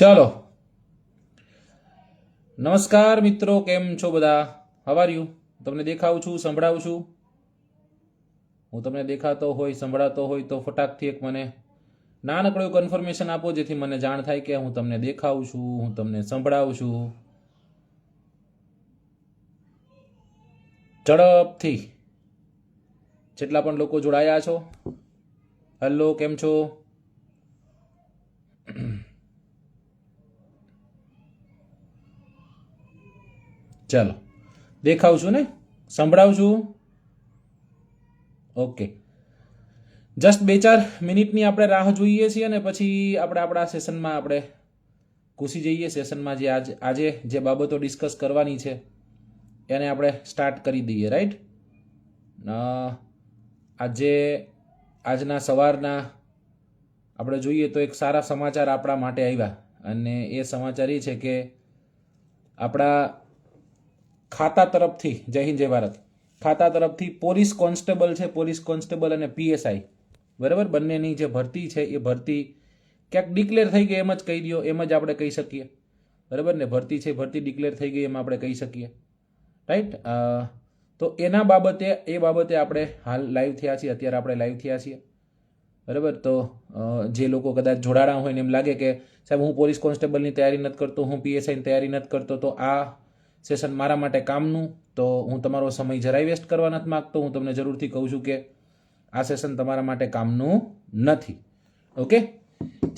ચાલો, નમસ્કાર મિત્રો, કેમ છો બધા? How are you? તમને દેખાવું છું, સંભળાવું છું? હું તમને દેખાતો હોય, સંભળાતો હોય તો ફટાકથી એક મને નાનકડું કન્ફર્મેશન આપો, જેથી મને જાણ થાય કે હું તમને દેખાવું છું, હું તમને સંભળાવું છું. ઝડપથી જેટલા પણ લોકો જોડાયા છો, હેલો, કેમ છો? ચાલો, દેખાવ છું ને, સંભળાવું છું? ઓકે, જસ્ટ 2-4 મિનિટની આપણે રાહ જોઈએ છીએ અને પછી આપણે આપણા સેશનમાં આપણે ઘૂસી જઈએ. સેશનમાં જે આજે જે બાબતો ડિસ્કસ કરવાની છે એને આપણે સ્ટાર્ટ કરી દઈએ. રાઈટ, આજના સવારના આપણે જોઈએ તો એક સારા સમાચાર આપણા માટે આવ્યા, અને એ સમાચાર એ છે કે આપણા ખાતા તરફથી, જય હિન્દ જય ભારત, ખાતા તરફથી પોલીસ કોન્સ્ટેબલ છે, પોલીસ કોન્સ્ટેબલ અને પીએસઆઈ, બરાબર, બંનેની જે ભરતી છે એ ભરતી ક્યાંક ડિક્લેર થઈ ગઈ, એમ જ કહી દો, એમ જ આપણે કહી શકીએ, બરાબર ને? ભરતી છે, ભરતી ડિક્લેર થઈ ગઈ એમ આપણે કહી શકીએ. રાઈટ, તો એના બાબતે આપણે હાલ લાઈવ થયા છીએ, અત્યારે આપણે લાઈવ થયા છીએ, બરાબર. તો જે લોકો કદાચ જોડાણા હોય ને એમ લાગે કે સાહેબ હું પોલીસ કોન્સ્ટેબલની તૈયારી નથી કરતો, હું પીએસઆઈની તૈયારી નથી કરતો, તો આ સેશન મારા માટે કામનું, તો હું તમારો સમય જરાય વેસ્ટ કરવા નથી માગતો. હું તમને જરૂરથી કહું છું કે આ સેશન તમારા માટે કામનું નથી. ઓકે,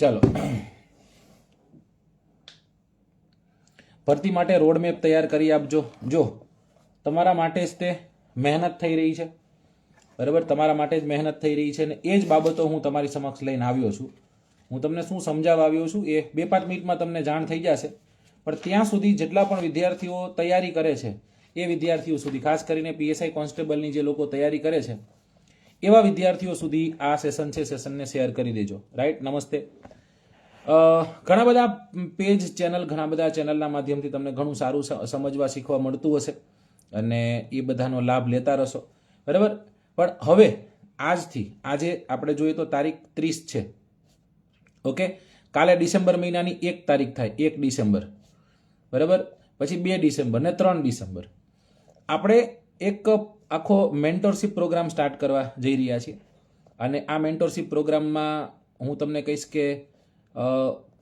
ચાલો. ભરતી માટે રોડમેપ તૈયાર કરી આપજો. જો તમારા માટે જ તે મહેનત થઈ રહી છે, બરાબર, તમારા માટે જ મહેનત થઈ રહી છે, અને એ જ બાબતો હું તમારી સમક્ષ લઈને આવ્યો છું. હું તમને શું સમજાવવા આવ્યો છું એ 2-5 મિનિટમાં તમને જાણ થઈ જશે. પણ ત્યાં સુધી જેટલા પણ વિદ્યાર્થીઓ તૈયારી કરે છે એ વિદ્યાર્થીઓ સુધી, ખાસ કરીને પીએસઆઈ કોન્સ્ટેબલની જે લોકો તૈયારી કરે છે એવા વિદ્યાર્થીઓ સુધી આ સેશન છે, સેશનને શેર કરી દેજો. રાઈટ, નમસ્તે. ઘણા બધા પેજ, ચેનલ, ઘણા બધા ચેનલના માધ્યમથી તમને ઘણું સારું સમજવા, શીખવા મળતું હશે, અને એ બધાનો લાભ લેતા રહેશો, બરાબર. પણ હવે આજે આપણે જોઈએ તો તારીખ 30 છે. ઓકે, કાલે ડિસેમ્બર મહિનાની 1 તારીખ થાય, 1 ડિસેમ્બર, બરાબર. પછી 2 ડિસેમ્બર ને 3 ડિસેમ્બર આપણે એક આખો મેન્ટરશિપ પ્રોગ્રામ સ્ટાર્ટ કરવા જઈ રહ્યા છીએ. અને આ મેન્ટરશિપ પ્રોગ્રામમાં હું તમને કહીશ કે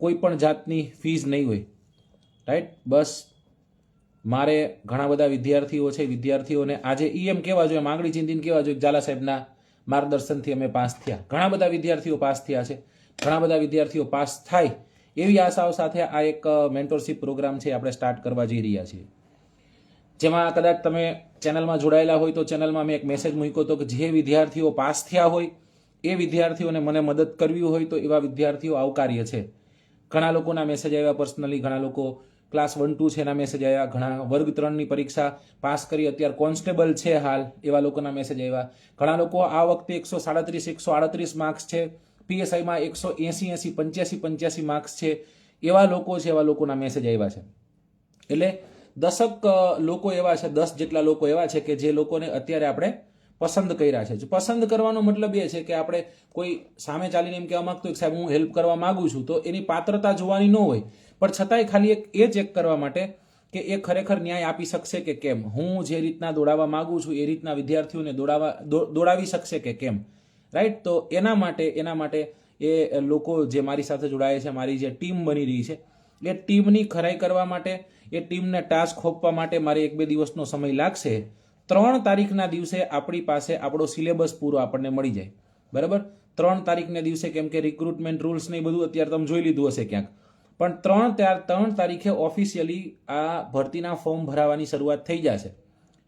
કોઈ પણ જાતની ફીસ નહીં હોય. રાઈટ, બસ મારે ઘણા બધા વિદ્યાર્થીઓ છે, વિદ્યાર્થીઓને આજે એમ કહેવા જોઈએ, આંગળી ચીંધીને કહેવા જોઈએ, ઝાલા સાહેબના માર્ગદર્શનથી અમે પાસ થયા. ઘણા બધા વિદ્યાર્થીઓ પાસ થયા છે, ઘણા બધા વિદ્યાર્થીઓ પાસ થાય એવી આશાઓ સાથે આ એક મેન્ટરશિપ પ્રોગ્રામ છે આપણે સ્ટાર્ટ કરવા જઈ રહ્યા છીએ. જેમાં કદાચ તમે ચેનલમાં જોડાયેલા હોય તો ચેનલમાં મેં એક મેસેજ મૂક્યો હતો કે જે વિદ્યાર્થીઓ પાસ થયા હોય એ વિદ્યાર્થીઓને મને મદદ કરવી હોય તો એવા વિદ્યાર્થીઓ આવકાર્ય છે. ઘણા લોકોના મેસેજ આવ્યા પર્સનલી, ઘણા લોકો ક્લાસ 1-2 છે એના મેસેજ આવ્યા, ઘણા વર્ગ 3ની પરીક્ષા પાસ કરી અત્યારે કોન્સ્ટેબલ છે હાલ એવા લોકોના મેસેજ આવ્યા. ઘણા લોકો આ વખતે 137-138 માર્ક્સ છે, પીએસઆઈમાં 180-85 85 માર્ક્સ છે એવા લોકો છે, એવા લોકોના મેસેજ આવ્યા છે. એટલે 10 લોકો એવા છે, 10 જેટલા લોકો એવા છે કે જે લોકોને અત્યારે આપણે પસંદ કર્યા છે. પસંદ કરવાનો મતલબ એ છે કે આપણે કોઈ સામે ચાલીને એમ કહેવા માંગતું સાહેબ હું હેલ્પ કરવા માંગુ છું, તો એની પાત્રતા જોવાની ન હોય, પણ છતાંય ખાલી એ ચેક કરવા માટે કે એ ખરેખર ન્યાય આપી શકશે કે કેમ, હું જે રીતના દોડાવવા માંગુ છું એ રીતના વિદ્યાર્થીઓને દોડાવી શકશે કે કેમ. રાઈટ, તો એના માટે એ લોકો જે મારી સાથે જોડાય છે, મારી જે ટીમ બની રહી છે, એ ટીમની ખરાઈ કરવા માટે, એ ટીમને ટાસ્ક સોંપવા માટે મારે 1-2 દિવસનો સમય લાગશે. 3 તારીખના દિવસે આપણી પાસે આપણો સિલેબસ પૂરો આપણને મળી જાય, બરાબર. 3 તારીખના દિવસે, કેમ કે રિક્રુટમેન્ટ રૂલ્સ ને બધું અત્યારે તમે જોઈ લીધું હશે ક્યાંક, પણ 3 તારીખે ઓફિશિયલી આ ભરતીના ફોર્મ ભરાવાની શરૂઆત થઈ જશે.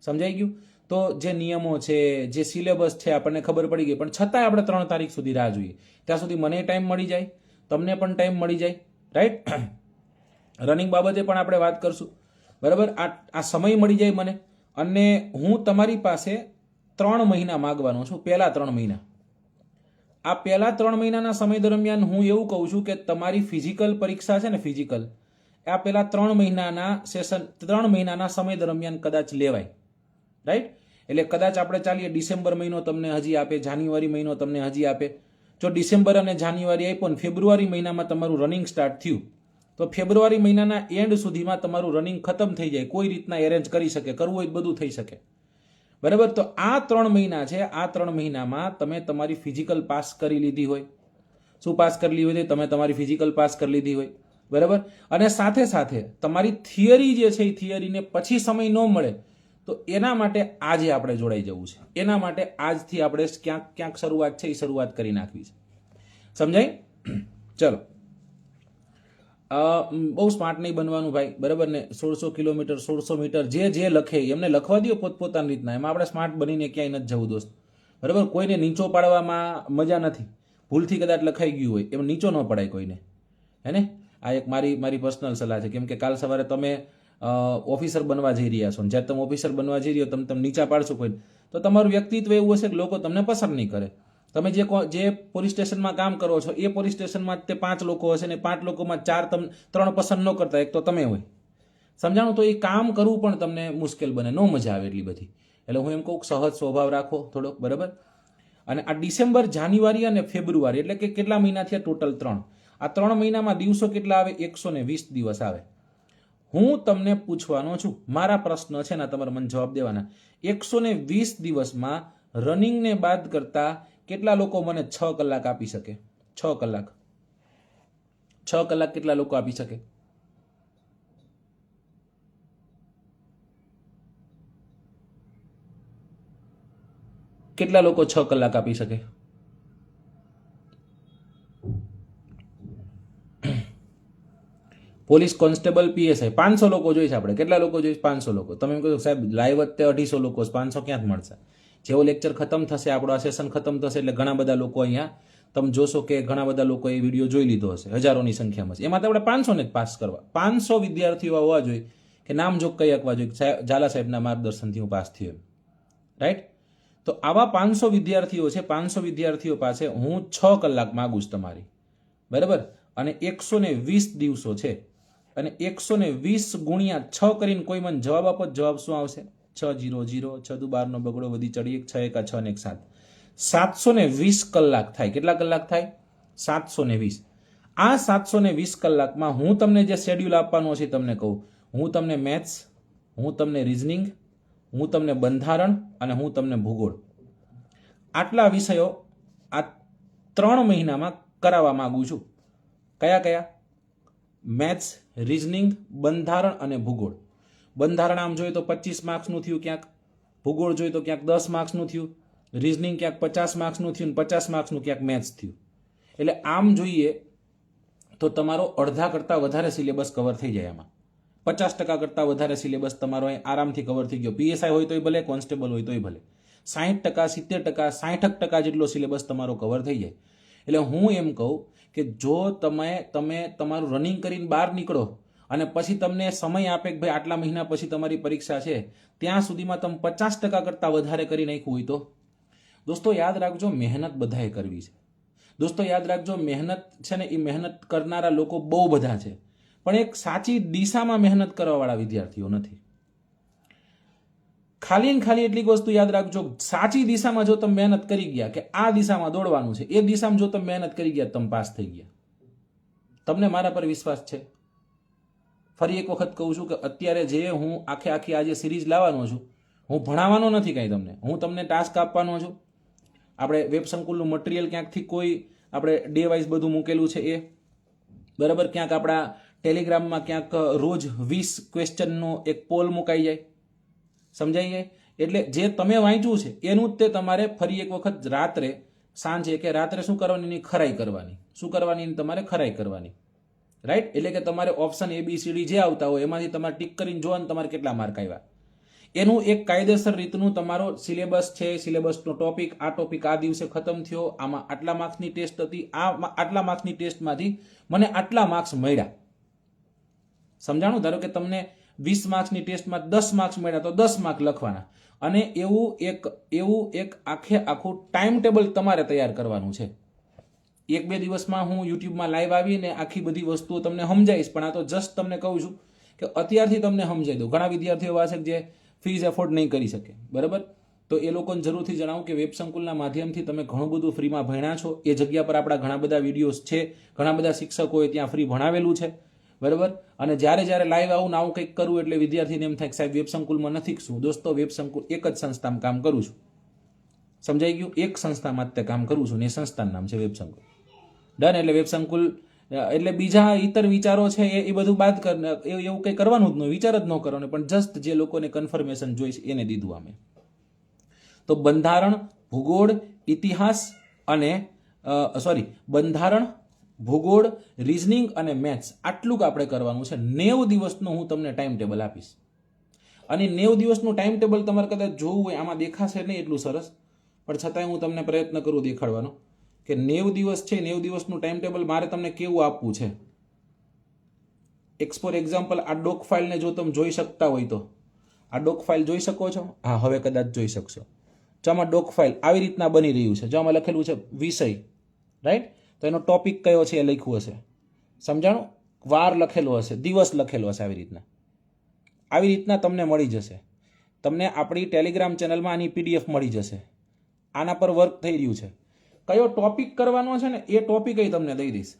સમજાઈ ગયું? તો જે નિયમો છે, જે સિલેબસ છે આપણને ખબર પડી ગઈ, પણ છતાંય આપણે 3 તારીખ સુધી રાહ જોઈએ. ત્યાં સુધી મને ટાઈમ મળી જાય, તમને પણ ટાઈમ મળી જાય. રાઈટ, રનિંગ બાબતે પણ આપણે વાત કરશું, બરાબર. આ સમય મળી જાય મને, અને હું તમારી પાસે 3 મહિના માગવાનો છું. પહેલા 3 મહિના, આ પહેલા 3 મહિનાના સમય દરમિયાન હું એવું કહું છું કે તમારી ફિઝિકલ પરીક્ષા છે ને, ફિઝિકલ, આ પહેલા 3 મહિનાના સેશન, 3 મહિનાના સમય દરમિયાન કદાચ લેવાય. રાઈટ, એટલે કદાચ આપણે ચાલીએ ડિસેમ્બર મહિનો તમને હજી આપે, જાન્યુઆરી મહિનો તમને હજી આપે. જો ડિસેમ્બર અને જાન્યુઆરી આપ્યો ને ફેબ્રુઆરી મહિનામાં તમારું રનિંગ સ્ટાર્ટ થયું, તો ફેબ્રુઆરી મહિનાના એન્ડ સુધીમાં તમારું રનિંગ ખતમ થઈ જાય, કોઈ રીતના એરેન્જ કરી શકે, કરવું હોય બધું થઈ શકે, બરાબર. તો આ 3 મહિના છે, આ 3 મહિનામાં તમે તમારી ફિઝિકલ પાસ કરી લીધી હોય, શું પાસ કરી લીધી હોય? તમે તમારી ફિઝિકલ પાસ કરી લીધી હોય, બરાબર. અને સાથે સાથે તમારી થિયરી જે છે એ થિયરીને પછી સમય ન મળે તો એના માટે આજે આપણે જોડાઈ જવું છે, એના માટે આજથી આપણે ક્યાંક ક્યાંક શરૂઆત છે એ શરૂઆત કરી નાખવી છે, સમજાય? ચલો, બહુ સ્માર્ટ નહીં બનવાનું ભાઈ, બરાબર ને. 1600 કિલોમીટર 1600 મીટર જે લખે એમને લખવા દો પોતપોતાની રીતના, એમાં આપણે સ્માર્ટ બનીને ક્યાંય નથી જવું દોસ્ત, બરાબર. કોઈને નીચો પાડવામાં મજા નથી, ભૂલથી કદાચ લખાઈ ગયું હોય એમ નીચો ન પડાય કોઈને, હે ને. આ એક મારી પર્સનલ સલાહ છે, કેમ કે કાલ સવારે તમે ઓફિસર બનવા જઈ રહ્યા છો, જ્યારે તમે ઓફિસર બનવા જઈ રહ્યો તમે નીચા પાડશો કોઈ તો તમારું વ્યક્તિત્વ એવું હશે કે લોકો તમને પસંદ નહીં કરે. તમે જે પોલીસ સ્ટેશનમાં કામ કરો છો એ પોલીસ સ્ટેશનમાં તે 5 લોકો હશે ને 5 લોકોમાં 3 પસંદ ન કરતા, એક તો તમે હોય, સમજાણું? તો એ કામ કરવું પણ તમને મુશ્કેલ બને, ન મજા આવે એટલી બધી. એટલે હું એમ કહું સહજ સ્વભાવ રાખો થોડોક, બરાબર. અને આ ડિસેમ્બર, જાન્યુઆરી અને ફેબ્રુઆરી એટલે કે કેટલા મહિના થયા? ટોટલ 3. આ 3 મહિનામાં દિવસો કેટલા આવે? 120 દિવસ આવે. હું તમને પૂછવાનો છું, મારા પ્રશ્ન છે ને તમારે મને જવાબ દેવાના. 120 દિવસમાં રનિંગને બાદ કરતા કેટલા લોકો મને 6 કલાક આપી શકે? 6 કલાક, 6 કલાક કેટલા લોકો આપી શકે? કેટલા લોકો 6 કલાક આપી શકે? પોલીસ કોન્સ્ટેબલ, પીએસઆઈ 500 લોકો જોઈશે આપણે. કેટલા લોકો જોઈશે? 500 લોકો. તમે એમ કહો સાહેબ લાઈવ અત્યારે 250 લોકો, 500 ક્યાંથી મળશે? જેવો લેક્ચર ખતમ થશે, આપણો આ સેશન ખતમ થશે એટલે ઘણા બધા લોકો અહીંયા તમે જોશો કે ઘણા બધા લોકો એ વિડીયો જોઈ લીધો હશે, હજારોની સંખ્યામાં છે. એમાં તો આપણે 500 ને જ પાસ કરવા. 500 વિદ્યાર્થીઓ હોવા જોઈએ કે નામ જોગ કહી શકવા જોઈએ ઝાલા સાહેબના માર્ગદર્શનથી હું પાસ થયો, રાઈટ? તો આવા 500 વિદ્યાર્થીઓ છે, 500 વિદ્યાર્થીઓ પાસે હું 6 કલાક માગું છું તમારી, બરાબર. અને 120 દિવસો છે, અને 120 ગુણ્યા 6 કરીને કોઈ મને જવાબ આપો. જવાબ શું આવશે? 600, 6 દુ 12 નો બગડો વધી ચડી 1, 6 1 6 ને 1 7, 720 કલાક થાય. કેટલા કલાક થાય? 720. આ 720 કલાકમાં હું તમને જે શેડ્યુલ આપવાનો છે તમને કહું, હું તમને મેથ્સ, હું તમને રિઝનિંગ, હું તમને બંધારણ અને હું તમને ભૂગોળ, આટલા વિષયો આ 3 મહિનામાં કરાવવા માંગુ છું. કયા કયા? મેથ્સ, રિઝનિંગ, બંધારણ અને ભૂગોળ. બંધારણ આમ જોઈએ તો 25 માર્ક્સનું થયું ક્યાંક, ભૂગોળ જોઈએ તો ક્યાંક 10 માર્ક્સનું થયું, રિઝનિંગ ક્યાંક 50 માર્ક્સનું થયું, 50 માર્ક્સનું ક્યાંક મેથ્સ થયું. એટલે આમ જોઈએ તો તમારો અડધા કરતાં વધારે સિલેબસ કવર થઈ જાય. એમાં 50% કરતાં વધારે સિલેબસ તમારો અહીં આરામથી કવર થઈ ગયો. પીએસઆઈ હોય તોય ભલે, કોન્સ્ટેબલ હોય તોય ભલે. 60%, 70%, 60% જેટલો સિલેબસ તમારો કવર થઈ જાય. એટલે હું એમ કહું કે જો તમે તમારું રનિંગ કરીને બહાર નીકળો અને પછી તમને સમય આપે કે ભાઈ આટલા મહિના પછી તમારી પરીક્ષા છે, ત્યાં સુધીમાં તમે 50% કરતાં વધારે કરી નાખ્યું હોય તો દોસ્તો યાદ રાખજો, મહેનત બધાએ કરવી છે. દોસ્તો યાદ રાખજો, મહેનત છે ને એ મહેનત કરનારા લોકો બહુ બધા છે, પણ એક સાચી દિશામાં મહેનત કરવાવાળા વિદ્યાર્થીઓ નથી. ખાલી ને ખાલી એટલી વસ્તુ યાદ રાખજો, સાચી દિશામાં જો તમે મહેનત કરી ગયા કે આ દિશામાં દોડવાનું છે, એ દિશામાં જો તમે મહેનત કરી ગયા તમે પાસ થઈ ગયા. તમને મારા પર વિશ્વાસ છે? ફરી એક વખત કહું છું કે અત્યારે જે હું આખી આજે સિરીઝ લાવવાનો છું, હું ભણાવવાનો નથી કાંઈ તમને, હું તમને ટાસ્ક આપવાનો છું. આપણે વેબ સંકુલનું મટીરિયલ ક્યાંકથી કોઈ આપણે ડે વાઇઝ બધું મૂકેલું છે એ, બરાબર. ક્યાંક આપણા ટેલિગ્રામમાં ક્યાંક રોજ 20 ક્વેશ્ચનનો એક પોલ મુકાઈ જાય, સમજાઈ જાય. એટલે જે તમે વાંચ્યું છે એનું જ તે તમારે ફરી એક વખત રાત્રે, સાંજે કે રાત્રે શું કરવાની? એની ખરાઈ કરવાની. શું કરવાની? તમારે ખરાઈ કરવાની, રાઈટ? એટલે કે તમારે ઓપ્શન ABCD જે આવતા હોય એમાંથી તમારે ટીક કરીને જોવાનું તમારે કેટલા માર્ક આવ્યા. એનું એક કાયદેસર રીતનું તમારો સિલેબસ છે, સિલેબસનો ટોપિક, આ ટોપિક આ દિવસે ખતમ થયો, આમાં આટલા માર્ક્સની ટેસ્ટ હતી, આટલા માર્ક્સની ટેસ્ટમાંથી મને આટલા માર્ક્સ મળ્યા. સમજાણું? ધારો કે તમને 20 માર્ક્સની ટેસ્ટમાં 10 માર્ક્સ મળ્યા તો 10 માર્ક લખવાના. અને એવું એક આખું ટાઈમ ટેબલ તમારે તૈયાર કરવાનું છે. 1-2 દિવસમાં હું યુટ્યુબમાં લાઈવ આવીને આખી બધી વસ્તુઓ તમને સમજાવીશ, પણ આ તો જસ્ટ તમને કહું છું કે અત્યારથી તમને સમજાવી દઉં. ઘણા વિદ્યાર્થીઓ એવા છે જે ફીસ એફોર્ડ નહીં કરી શકે, બરાબર. તો એ લોકોને જરૂરથી જણાવું કે વેબ સંકુલના માધ્યમથી તમે ઘણું બધું ફ્રીમાં ભણ્યા છો. એ જગ્યા પર આપણા ઘણા બધા વિડીયોઝ છે, ઘણા બધા શિક્ષકોએ ત્યાં ફ્રી ભણાવેલું છે, બરાબર. અને જ્યારે જ્યારે લાઈવ આવું ને આવું કંઈક કરું એટલે વિદ્યાર્થીને એમ થાય કે સાહેબ વેબ સંકુલમાં નથી શું. દોસ્તો, વેબ સંકુલ એક જ સંસ્થામાં કામ કરું છું, સમજાઈ ગયું? એક સંસ્થામાં તે કામ કરું છું ને એ સંસ્થાનું નામ છે વેબ સંકુલ. ડન. એટલે વેબ સંકુલ એટલે બીજા ઇતર વિચારો છે એ બધું બાદ કર, એવું કંઈ કરવાનું જ નહીં, વિચાર જ ન કરવાનો, પણ જસ્ટ જે લોકોને કન્ફર્મેશન જોઈશે એને દીધું અમે. તો બંધારણ, ભૂગોળ, ઇતિહાસ અને બંધારણ, ભૂગોળ, રિઝનિંગ અને મેથ્સ આટલું આપણે કરવાનું છે. 90 દિવસનું હું તમને ટાઈમ ટેબલ આપીશ. અને 90 દિવસનું ટાઈમ ટેબલ તમારે કદાચ જોવું હોય, આમાં દેખાશે નહીં એટલું સરસ, પણ છતાંય હું તમને પ્રયત્ન કરું દેખાડવાનો કે 90 દિવસ છે. 90 દિવસનું ટાઈમ ટેબલ મારે તમને કેવું આપવું છે. ફોર એક્ઝામ્પલ, આ ડોક ફાઇલને જો તમે જોઈ શકતા હોય તો આ ડોક ફાઇલ જોઈ શકો છો? હા, હવે કદાચ જોઈ શકશો. જો આમાં ડોક ફાઇલ આવી રીતના બની રહ્યું છે. જો આમાં લખેલું છે વિષય, રાઈટ? તો એનો ટોપિક કયો છે એ લખ્યું હશે, સમજાણું? વાર લખેલો હશે, દિવસ લખેલો હશે. આવી રીતના તમને મળી જશે. તમને આપણી ટેલિગ્રામ ચેનલમાં આની PDF મળી જશે. આના પર વર્ક થઈ રહ્યું છે. કયો ટોપિક કરવાનો છે ને એ ટોપિક તમને દઈ દઈશ.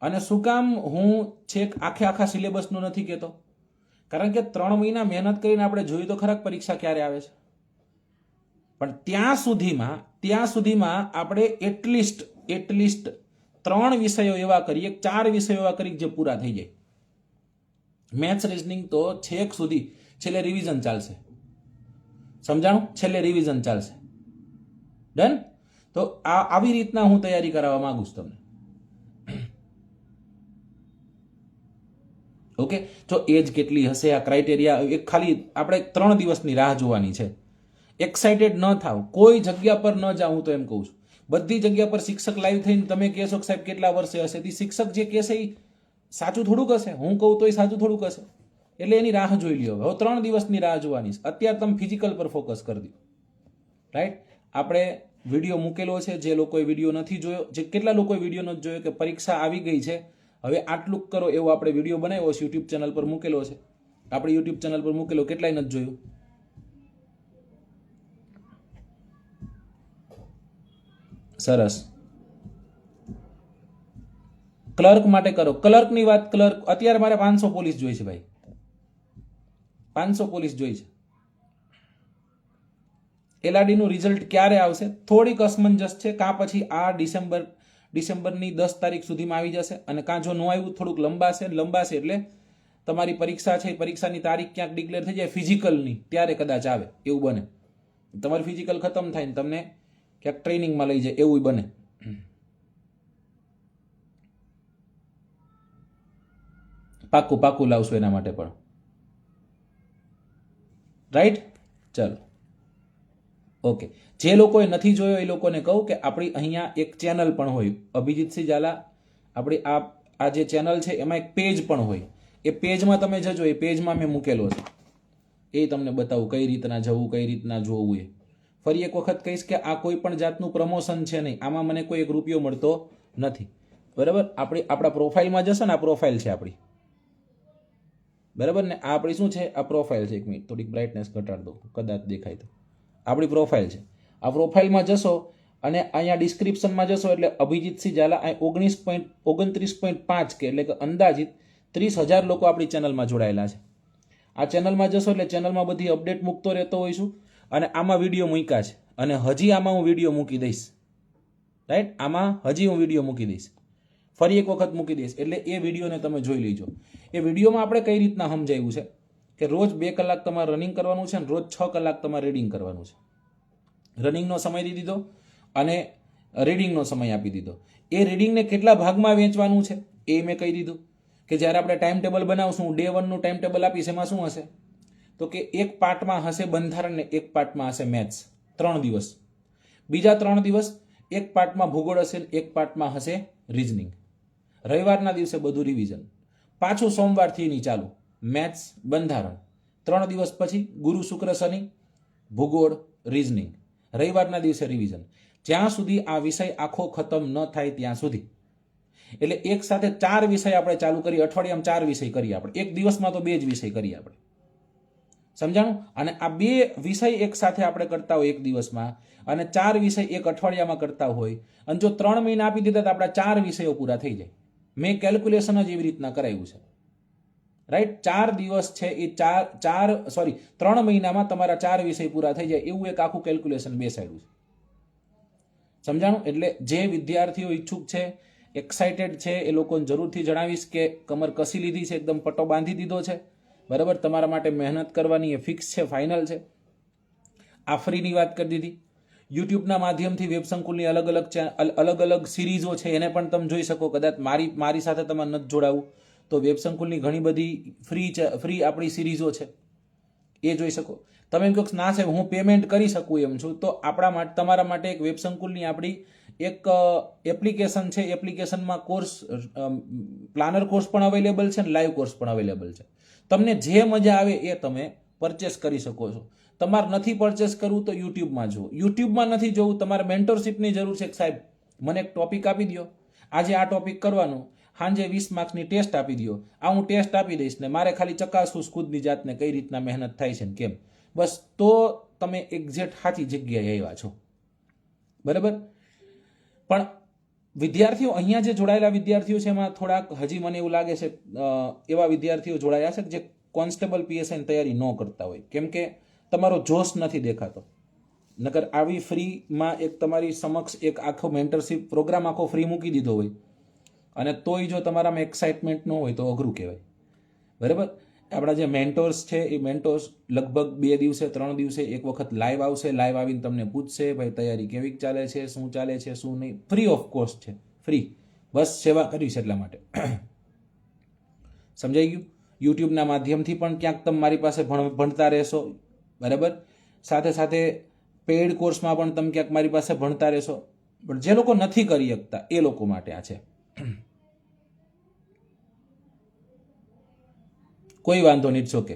અને શું કામ હું છેક આખા સિલેબસનું નથી કહેતો? કારણ કે 3 મહિના મહેનત કરીને આપણે જોયું તો ખરા પરીક્ષા ક્યારે આવે છે, પણ ત્યાં સુધીમાં આપણે એટલીસ્ટ 3 વિષયો એવા કરીએ, 4 વિષયો એવા કરીએ જે પૂરા થઈ જાય. મેથ્સ, રિઝનિંગ તો છેક સુધી છેલ્લે રિવિઝન ચાલશે, સમજાણું? છેલ્લે રિવિઝન ચાલશે. ડન. તો આવી રીતના હું તૈયારી કરાવવા માંગુ છું તમને. ઓકે. જો એજ કેટલી હશે, આ ક્રાઇટેરિયા, એક ખાલી આપણે 3 દિવસની રાહ જોવાની છે. એક્સાઇટેડ ન થાવ, કોઈ જગ્યા પર ન જાવ. હું તો એમ કહું છું, બધી જગ્યા પર શિક્ષક લાઈવ થઈને તમે કહેશો કે સાહેબ કેટલા વર્ષે હશે, તે શિક્ષક જે કહેશે એ સાચું થોડુંક હશે. હું કહું તો એ સાચું થોડુંક હશે. એટલે એની રાહ જોઈ લ્યો. હવે 3 દિવસની રાહ જોવાની છે. અત્યારે તમે ફિઝિકલ પર ફોકસ કરી દો, રાઈટ? આપણે વિડીયો મૂકેલો છે. જે લોકોએ વિડીયો નથી જોયો, કેટલા લોકોએ વિડીયો નથી જોયો કે પરીક્ષા આવી ગઈ છે હવે આટલું કરો, એવો આપણે વિડીયો બનાવ્યો છે, યુટ્યુબ ચેનલ પર મૂકેલો છે. આપણે યુટ્યુબ ચેનલ પર મૂકેલો, કેટલાય નથી જોયું? સરસ. ક્લર્ક માટે કરો. ક્લર્કની વાત, ક્લર્ક અત્યારે મારે 500 પોલીસ જોઈ છે ભાઈ, 500 પોલીસ જોઈ છે. LRDનું રિઝલ્ટ ક્યારે આવશે? થોડીક અસમંજસ છે. કાં પછી આ ડિસેમ્બરની 10 તારીખ સુધીમાં આવી જશે, અને કાં જો ન આવ્યું થોડુંક લંબાશે એટલે તમારી પરીક્ષા છે, પરીક્ષાની તારીખ ક્યાંક ડિક્લેર થઈ જાય ફિઝિકલની, ત્યારે કદાચ આવે એવું બને. તમારી ફિઝિકલ ખતમ થાય ને તમને ક્યાંક ટ્રેનિંગમાં લઈ જાય એવું બને. પાક્કું લાવશું એના માટે પણ, રાઈટ? ચલો, ઓકે. જે લોકોએ નથી જોયો એ લોકોને કહું કે આપણી અહીંયા એક ચેનલ પણ હોય, અભિજીતસિંહ ઝાલા. આપણી આ જે ચેનલ છે એમાં એક પેજ પણ હોય. એ પેજમાં તમે જજો, એ પેજમાં મેં મૂકેલો છે. એ તમને બતાવું કઈ રીતના જવું, કઈ રીતના જોવું. એ ફરી એક વખત કહીશ કે આ કોઈ પણ જાતનું પ્રમોશન છે નહીં. આમાં મને કોઈ 1 રૂપિયો મળતો નથી, બરાબર? આપણા પ્રોફાઇલમાં જશો ને, આ પ્રોફાઇલ છે આપણી, બરાબર ને? આ આપણી શું છે? આ પ્રોફાઇલ છે. 1 મિનિટ, થોડીક બ્રાઇટનેસ ઘટાડ દો, કદાચ દેખાય તો. આપણી પ્રોફાઇલ છે. આ પ્રોફાઇલમાં જશો અને અહીંયા ડિસ્ક્રિપ્શનમાં જશો એટલે અભિજીતસિંહ ઝાલા 29.5 કે એટલે કે અંદાજિત 30,000 લોકો આપણી ચેનલમાં જોડાયેલા છે. આ ચેનલમાં જશો એટલે ચેનલમાં બધી અપડેટ મૂકતો રહેતો હોઈશું. અને આમાં વિડીયો મૂક્યા છે, અને હજી આમાં હું વિડીયો મૂકી દઈશ, રાઈટ? આમાં હજી હું વિડીયો મૂકી દઈશ, ફરી એક વખત મૂકી દઈશ. એટલે એ વિડીયોને તમે જોઈ લેજો. એ વિડીયોમાં આપણે કઈ રીતના સમજાવ્યું છે કે રોજ 2 કલાક તમારે રનિંગ કરવાનું છે અને રોજ 6 કલાક તમારે રીડિંગ કરવાનું છે. રનિંગનો સમય દઈ દીધો અને રીડિંગનો સમય આપી દીધો. એ રીડિંગને કેટલા ભાગમાં વેચવાનું છે એ મેં કહી દીધું કે જ્યારે આપણે ટાઈમ ટેબલ બનાવશું, ડે 1નું ટાઈમ ટેબલ આપીશ, એમાં શું હશે તો કે એક પાર્ટમાં હશે બંધારણ ને એક પાર્ટમાં હશે મેથ્સ, 3 દિવસ. બીજા 3 દિવસ એક પાર્ટમાં ભૂગોળ હશે, એક પાર્ટમાં હશે રિઝનિંગ. રવિવારના દિવસે બધું રિવિઝન. પાછું સોમવારથી એની ચાલુ મેથ્સ, બંધારણ. 3 દિવસ પછી ગુરુ, શુક્ર, શનિ ભૂગોળ, રિઝનિંગ. રવિવારના દિવસે રિવિઝન, જ્યાં સુધી આ વિષય આખો ખતમ ન થાય ત્યાં સુધી. એટલે એક સાથે 4 વિષય આપણે ચાલુ કરીએ. અઠવાડિયામાં 4 વિષય કરીએ આપણે. એક દિવસમાં તો 2 જ વિષય કરીએ આપણે, સમજાણું? અને આ 2 વિષય એક સાથે આપણે કરતા હોય એક દિવસમાં, અને 4 વિષય એક અઠવાડિયામાં કરતા હોય, અને જો 3 મહિના આપી દીધા તો આપણા 4 વિષયો પૂરા થઈ જાય. મેં કેલ્ક્યુલેશન જ એવી રીતના કરાવ્યું છે, રાઈટ. 4 દિવસ છે એ 3 મહિનામાં તમારા 4 વિષય પૂરા થઈ જાય એવું એક આખું કેલ્ક્યુલેશન બેસાડ્યું છે. સમજાણું? એટલે જે વિદ્યાર્થીઓ ઈચ્છુક છે, એક્સાઇટેડ છે, એ લોકોને જરૂરથી જણાવીશ કે કમર કસી લીધી છે, એકદમ પટ્ટો બાંધી દીધો છે, બરાબર. તમારા માટે મહેનત કરવાની એ ફિક્સ છે, ફાઇનલ છે. આ ફ્રીની વાત કરી દીધી. યુટ્યુબના માધ્યમથી વેબસંકુલની અલગ અલગ સિરીઝો છે એને પણ તમે જોઈ શકો. કદાચ મારી સાથે તમારે નથી જોડાવું તો વેબસંકુલની ઘણી બધી ફ્રી આપણી સિરીઝો છે, એ જોઈ શકો. તમે એમ કહો ના સાહેબ હું પેમેન્ટ કરી શકું એમ છું, તો તમારા માટે એક વેબસંકુલની આપણી એક એપ્લિકેશન છે. એપ્લિકેશનમાં પ્લાનર કોર્સ પણ અવેલેબલ છે અને લાઈવ કોર્સ પણ અવેલેબલ છે. તમને જે મજા આવે એ તમે પરચેસ કરી શકો છો. તમારે નથી પરચેસ કરવું તો યુટ્યુબમાં જુઓ. યુટ્યુબમાં નથી જોવું, તમારે મેન્ટરશીપની જરૂર છે. સાહેબ મને એક ટોપિક આપી દો, આજે આ ટોપિક કરવાનું, સાંજે 20 માર્ક્સની ટેસ્ટ આપી દો. આ હું ટેસ્ટ આપી દઈશ ને મારે ખાલી ચકાસવું ખુદની જાતને કઈ રીતના મહેનત થાય છે ને કેમ. બસ તો તમે એક્ઝેક્ટ સાચી જગ્યાએ આવ્યા છો, બરાબર. પણ વિદ્યાર્થીઓ અહીંયા જે જોડાયેલા વિદ્યાર્થીઓ છે એમાં થોડાક હજી મને એવું લાગે છે એવા વિદ્યાર્થીઓ જોડાયા છે જે કોન્સ્ટેબલ પીએસઆઈની તૈયારી ન કરતા હોય, કેમ કે તમારો જોશ નથી દેખાતો. નકર આવી ફ્રીમાં એક તમારી સમક્ષ એક આખો મેન્ટરશીપ પ્રોગ્રામ આખો ફ્રી મૂકી દીધો હોય અને તોય જો તમારામાં એક્સાઇટમેન્ટ ન હોય તો અઘરું કહેવાય, બરાબર. આપણા જે મેન્ટોર્સ છે એ મેન્ટોર્સ લગભગ 2 દિવસે 3 દિવસે એક વખત લાઈવ આવશે. લાઈવ આવીને તમને પૂછશે ભાઈ તૈયારી કેવી ચાલે છે, શું ચાલે છે, શું નહીં. ફ્રી ઓફ કોસ્ટ છે, ફ્રી. બસ સેવા કરવી છે એટલા માટે. સમજાઈ ગયું? યુટ્યુબના માધ્યમથી પણ ક્યાંક તમે મારી પાસે ભણતા રહેશો, બરાબર. સાથે સાથે પેઇડ કોર્સમાં પણ તમે ક્યાંક મારી પાસે ભણતા રહેશો. પણ જે લોકો નથી કરી શકતા એ લોકો માટે આ છે. કોઈ વાંધો નહીં, ઓકે.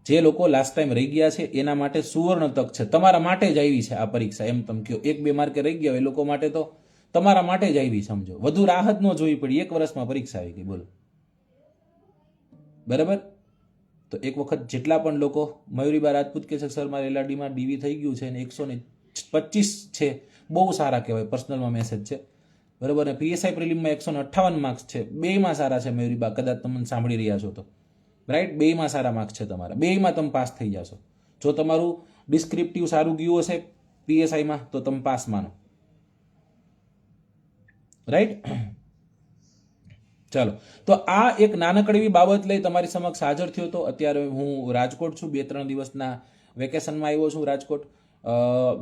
જે લોકો લાસ્ટ ટાઈમ રહી ગયા છે એના માટે સુવર્ણ તક છે. તમારા માટે જ આવી છે આ પરીક્ષા, એમ તમે કહો. 1-2 માર્કે રહી ગયા એ લોકો માટે તો તમારા માટે જ આવી, સમજો. વધુ રાહત ન જોવી પડી, 1 વર્ષમાં પરીક્ષા આવી ગઈ, બોલો, બરાબર. તો એક વખત જેટલા પણ લોકો મયુરીબા રાજપૂત કે છે સર મારે એલઆરડીમાં ડીવી થઈ ગયું છે અને 125 છે, બહુ સારા કહેવાય. પર્સનલમાં મેસેજ છે, બરાબર. અને પીએસઆઈ પ્રિલિમમાં 158 માર્ક્સ છે. બેમાં સારા છે મયુરીબા, કદાચ તમે સાંભળી રહ્યા છો તો, રાઈટ. બેમાં સારા માર્ક્સ છે તમારા, બેમાં તમે પાસ થઈ જશો. જો તમારું ડિસ્ક્રિપ્ટિવ સારું ગયું હશે પીએસઆઈમાં તો તમે પાસ માનો, રાઈટ. ચાલો, તો આ એક નાનકડી બાબત લઈ તમારી સમક્ષ હાજર થયો હતો. અત્યારે હું રાજકોટ છું, 2-3 દિવસના વેકેશનમાં આવ્યો છું રાજકોટ.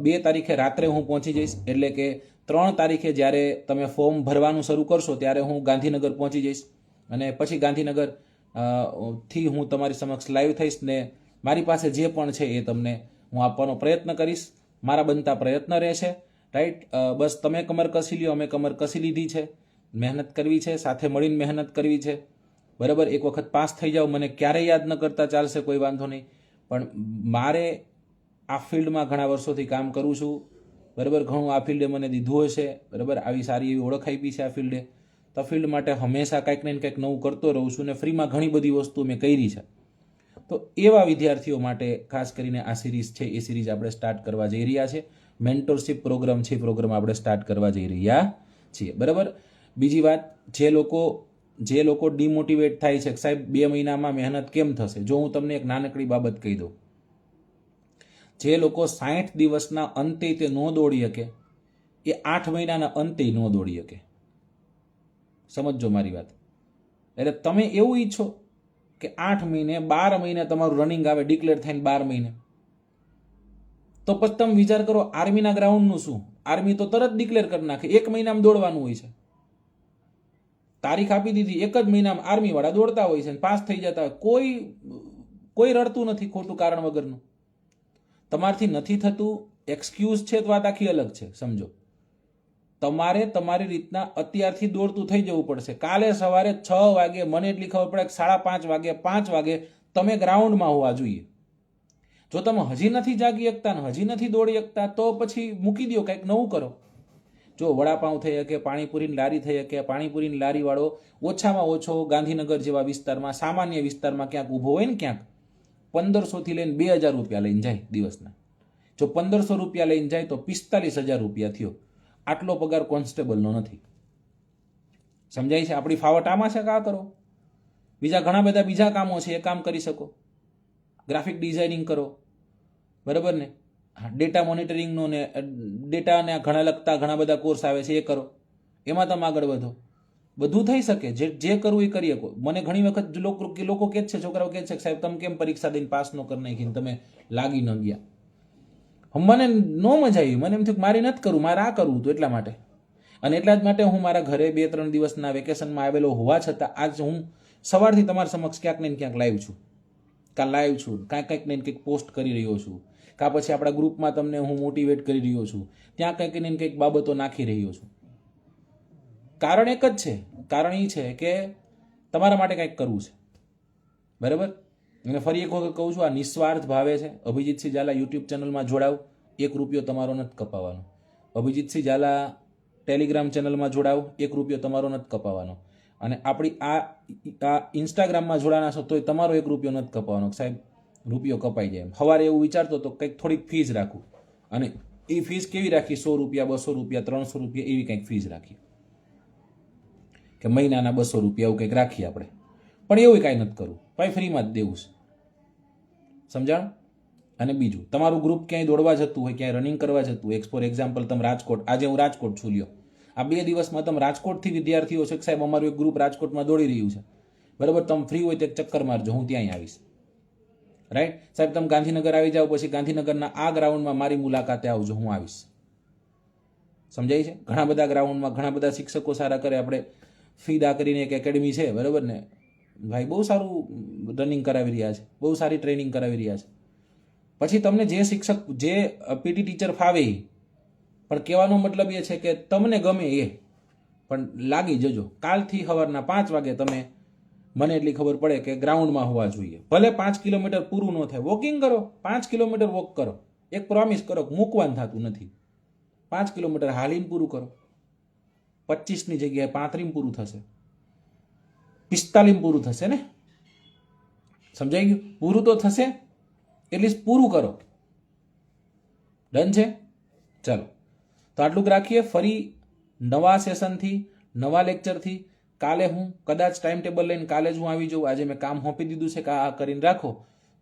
2 તારીખે રાત્રે હું પહોંચી જઈશ, એટલે કે 3 તારીખે જ્યારે તમે ફોર્મ ભરવાનું શરૂ કરશો ત્યારે હું ગાંધીનગર પહોંચી જઈશ અને પછી ગાંધીનગર થી હું તમારી સમક્ષ લાઈવ થઈશ ને મારી પાસે જે પણ છે એ તમને હું આપવાનો પ્રયત્ન કરીશ. મારા બનતા પ્રયત્ન રહેશે, રાઈટ. બસ તમે કમર કસી લ્યો, અમે કમર કસી લીધી છે. મહેનત કરવી છે, સાથે મળીને મહેનત કરવી છે, બરાબર. એક વખત પાસ થઈ જાઓ, મને ક્યારેય યાદ ન કરતા ચાલશે, કોઈ વાંધો નહીં. પણ મારે આ ફિલ્ડમાં ઘણા વર્ષોથી કામ કરું છું, બરાબર. ઘણું આ ફિલ્ડે મને દીધું હશે, બરાબર. આવી સારી એવી ઓળખ આપી છે આ ફિલ્ડે. તો ફિલ્ડ માટે હંમેશા કંઈક ને કંઈક નવું કરતો રહું છું ને ફ્રીમાં ઘણી બધી વસ્તુ મેં કરી છે. તો એવા વિદ્યાર્થીઓ માટે ખાસ કરીને આ સિરીઝ છે એ સિરીઝ આપણે સ્ટાર્ટ કરવા જઈ રહ્યા છે. મેન્ટરશીપ પ્રોગ્રામ છે, પ્રોગ્રામ આપણે સ્ટાર્ટ કરવા જઈ રહ્યા છીએ, બરાબર. બીજી વાત, જે લોકો ડિમોટિવેટ થાય છે સાહેબ 2 મહિનામાં મહેનત કેમ થશે, જો હું તમને એક નાનકડી બાબત કહી દઉં. જે લોકો 60 દિવસના અંતે તે ન દોડી શકે એ 8 મહિનાના અંતે ન દોડી શકે. સમજો મારી વાત. એટલે તમે એવું ઈચ્છો કે 8 મહિને 12 મહિને તમારું રનિંગ આવે, ડિક્લેર થઈને 12 મહિને, તો પછી તમે વિચાર કરો આર્મીના ગ્રાઉન્ડનું શું. આર્મી તો તરત ડિક્લેર કરી નાખે, 1 મહિનામાં દોડવાનું હોય છે. તારીખ આપી દીધી, 1 જ મહિનામાં આર્મી વાળા દોડતા હોય છે, પાસ થઈ જતા હોય. કોઈ રડતું નથી ખોટું કારણ વગરનું. તમારથી નથી થતું, એક્સક્યુઝ છે તો વાત આખી અલગ છે, સમજો. તમારે તમારી રીતના અત્યારથી દોડતું થઈ જવું પડશે. કાલે સવારે 6 વાગે, મને એટલી ખબર પડે કે 5:30 વાગે, 5 વાગે તમે ગ્રાઉન્ડમાં હોવા જોઈએ. જો તમે હજી નથી જાગી શકતા ને હજી નથી દોડી શકતા તો પછી મૂકી દો, કંઈક નવું કરો. જો વડાપાઉં થઈ શકે, પાણીપુરીની લારી થઈ શકે, પાણીપુરીની લારીવાળો ઓછામાં ઓછો ગાંધીનગર જેવા વિસ્તારમાં, સામાન્ય વિસ્તારમાં ક્યાંક ઊભો હોય ને, ક્યાંક 1500થી લઈને 2000 રૂપિયા લઈને જાય દિવસના. જો 1500 રૂપિયા લઈને જાય તો 45,000 રૂપિયા થયો. આટલો પગાર કોન્સ્ટેબલનો નથી. સમજાય છે? આપણી ફાવટ આમાં છે કે આ કરો. બીજા ઘણા બધા બીજા કામો છે, એ કામ કરી શકો. ગ્રાફિક ડિઝાઇનિંગ કરો, બરાબર ને? ડેટા મોનિટરિંગનો ને ડેટાને ઘણા લગતા ઘણા બધા કોર્સ આવે છે, એ કરો. એમાં તમે આગળ વધો. બધું થઈ શકે. જે કરવું એ કરી શકો. મને ઘણી વખત લોકો કહે છે, છોકરાઓ કહે છે કે સાહેબ તમે કેમ પરીક્ષા દઈને પાસ ન કરી નાખીને તમે લાગી ન ગયા. મને નો મજા આવી. મને એમ થયું કે મારે નથી કરવું, મારે આ કરવું હતું એટલા માટે. અને એટલા જ માટે હું મારા ઘરે 2-3 દિવસના વેકેશનમાં આવેલો હોવા છતાં આજ હું સવારથી તમારા સમક્ષ ક્યાંક ને ક્યાંક લાઈવ છું. લાઈવ છું, કંઈક ને કંઈક પોસ્ટ કરી રહ્યો છું, કાં પછી આપણા ગ્રુપમાં તમને હું મોટિવેટ કરી રહ્યો છું, ત્યાં કંઈક ને કંઈક બાબતો નાખી રહ્યો છું. કારણ એક જ છે. કારણ એ છે કે તમારા માટે કંઈક કરવું છે, બરાબર? અને ફરી એક વખત કહું છું, આ નિસ્વાર્થ ભાવે છે. અભિજીતસિંહ ઝાલા યુટ્યુબ ચેનલમાં જોડાવ, 1 રૂપિયો તમારો નથી કપાવવાનો. અભિજીતસિંહ ઝાલા ટેલિગ્રામ ચેનલમાં જોડાવ, 1 રૂપિયો તમારો નથી કપાવવાનો. અને આપણી આ ઇન્સ્ટાગ્રામમાં જોડાના છો તોય તમારો 1 રૂપિયો નથી કપાવવાનો. સાહેબ રૂપિયો કપાઈ જાય. સવારે એવું વિચારતો તો કંઈક થોડીક ફીસ રાખું, અને એ ફીસ કેવી રાખી? 100 રૂપિયા, 200 રૂપિયા, 300 રૂપિયા એવી કંઈક ફીસ રાખી, કે મહિનાના 200 રૂપિયા એવું કંઈક રાખીએ આપણે. પણ એવું કાંઈ નથી કરવું ભાઈ, ફ્રીમાં જ દેવું છે. સમજાણ? અને બીજું, તમારું ગ્રુપ ક્યાંય દોડવા જતું હોય, ક્યાંય રનિંગ કરવા જતું હોય, ફોર એક્ઝામ્પલ તમે રાજકોટ, આજે હું રાજકોટ છું, લ્યો, આ 2 દિવસમાં તમે રાજકોટથી વિદ્યાર્થીઓ છે કે સાહેબ અમારું એક ગ્રુપ રાજકોટમાં દોડી રહ્યું છે, બરાબર? તમે ફ્રી હોય તો એક ચક્કર મારજો, હું ત્યાં આવીશ. રાઈટ? સાહેબ તમે ગાંધીનગર આવી જાઓ, પછી ગાંધીનગરના આ ગ્રાઉન્ડમાં મારી મુલાકાતે આવજો, હું આવીશ. સમજાય છે? ઘણા બધા ગ્રાઉન્ડમાં ઘણા બધા શિક્ષકો સારા કરે. આપણે ફીદા કરીને એક એકેડમી છે, બરાબર ને ભાઈ? બહુ સારું રનિંગ કરાવી રહ્યા છે, બહુ સારી ટ્રેનિંગ કરાવી રહ્યા છે. પછી તમને જે શિક્ષક, જે પીટી ટીચર ફાવે, પણ કહેવાનો મતલબ એ છે કે તમને ગમે એ પણ લાગી જજો. કાલથી સવારના 5 વાગે તમે, મને એટલી ખબર પડે કે ગ્રાઉન્ડમાં હોવા જોઈએ. ભલે 5 કિલોમીટર પૂરું ન થાય, વોકિંગ કરો, 5 કિલોમીટર વોક કરો. એક પ્રોમિસ કરો, મૂકવાનું થતું નથી. 5 કિલોમીટર હાલીને પૂરું કરો. 25ની જગ્યાએ 35 પૂરું થશે, 45 પૂરું થશે ને? સમજાઈ ગયું? પૂરું તો થશે, એટલીસ્ટ પૂરું કરો. ડન છે? ચાલો, તો આટલું જ રાખીએ. ફરી નવા સેશનથી, નવા લેક્ચરથી કાલે હું કદાચ ટાઈમ ટેબલ લઈને કાલે જ હું આવી જાઉં. આજે મેં કામ સોંપી દીધું છે કે આ કરીને રાખો,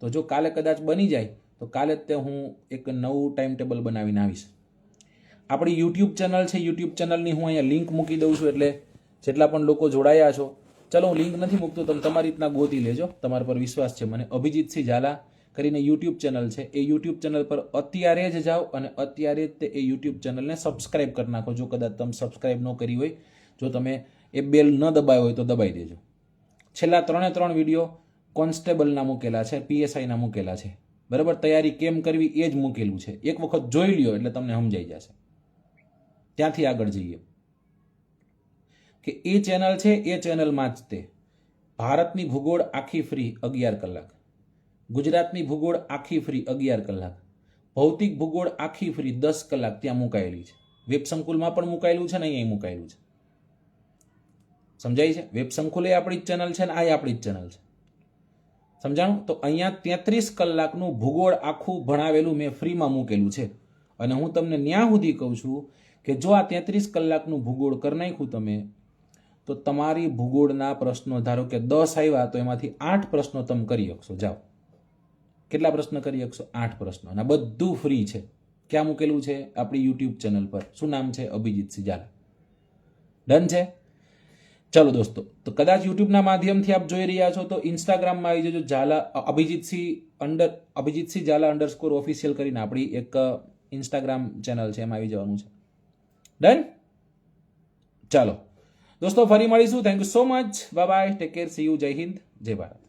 તો જો કાલે કદાચ બની જાય તો કાલે જ તે હું એક નવું ટાઈમ ટેબલ બનાવીને આવીશ. આપણી યુટ્યુબ ચેનલ છે, યુટ્યુબ ચેનલની હું અહીંયા લિંક મૂકી દઉં છું, એટલે જેટલા પણ લોકો જોડાયા છો, ચલો હું લિંક નથી મૂકતો, તમે તમારી રીતના ગોતી લેજો, તમારા પર વિશ્વાસ છે મને. અભિજીતસિંહ ઝાલા કરીને યુટ્યુબ ચેનલ છે, એ યુટ્યુબ ચેનલ પર અત્યારે જ જાઓ અને અત્યારે જ તે એ યુટ્યુબ ચેનલને સબસ્ક્રાઈબ કરી નાખો. જો કદાચ તમે સબસ્ક્રાઈબ ન કરી હોય, જો તમે એ બેલ ન દબાવ્યો હોય તો દબાઈ દેજો. છેલ્લા 3 વિડીયો કોન્સ્ટેબલના મૂકેલા છે, પીએસઆઈના મૂકેલા છે, બરાબર? તૈયારી કેમ કરવી એ જ મૂકેલું છે. એક વખત જોઈ લ્યો એટલે તમને સમજાઈ જશે. ત્યાંથી આગળ જઈએ કે એ ચેનલ છે, એ ચેનલમાં જ તે ભારતની ભૂગોળ આખી ફ્રી 11 કલાક, ગુજરાતની ભૂગોળ આખી ફ્રી 11 કલાક, ભૌતિક ભૂગોળ આખી ફ્રી 10 કલાક ત્યાં મુકાયેલી છે. વેબ સંકુલમાં પણ મુકાયેલું છે ને અહીંયા મુકાયેલું છે. સમજાય છે? વેબ સંકુલ એ આપણી જ ચેનલ છે ને આ આપણી જ ચેનલ છે. સમજાણું? તો અહીંયા 33 કલાકનું ભૂગોળ આખું ભણાવેલું મેં ફ્રીમાં મૂકેલું છે. અને હું તમને ન્યા સુધી કહું છું કે જો આ 33 કલાકનું ભૂગોળ કરી નાખ્યું તમે, તો તમારી ભૂગોળના પ્રશ્નો, ધારો કે 10 આવ્યા તો એમાંથી 8 પ્રશ્નો તમે કરી શકશો. જાઓ, કેટલા પ્રશ્ન કરી શકશો? 8 પ્રશ્નો. અને બધું ફ્રી છે. ક્યાં મૂકેલું છે? આપણી યુટ્યુબ ચેનલ પર. શું નામ છે? અભિજીતસિંહ ઝાલા. ડન છે? ચલો દોસ્તો, તો કદાચ યુટ્યુબના માધ્યમથી આપ જોઈ રહ્યા છો તો ઇન્સ્ટાગ્રામમાં આવી જજો, ઝાલા અભિજીતસિંહ ઝાલા _ઓફિશિયલ કરીને આપણી એક ઇન્સ્ટાગ્રામ ચેનલ છે, એમાં આવી જવાનું છે. ડન? ચાલો દોસ્તો, ફરી મળીશું. Thank you so much. Bye bye, take care, C you. જય હિન્દ, જય ભારત.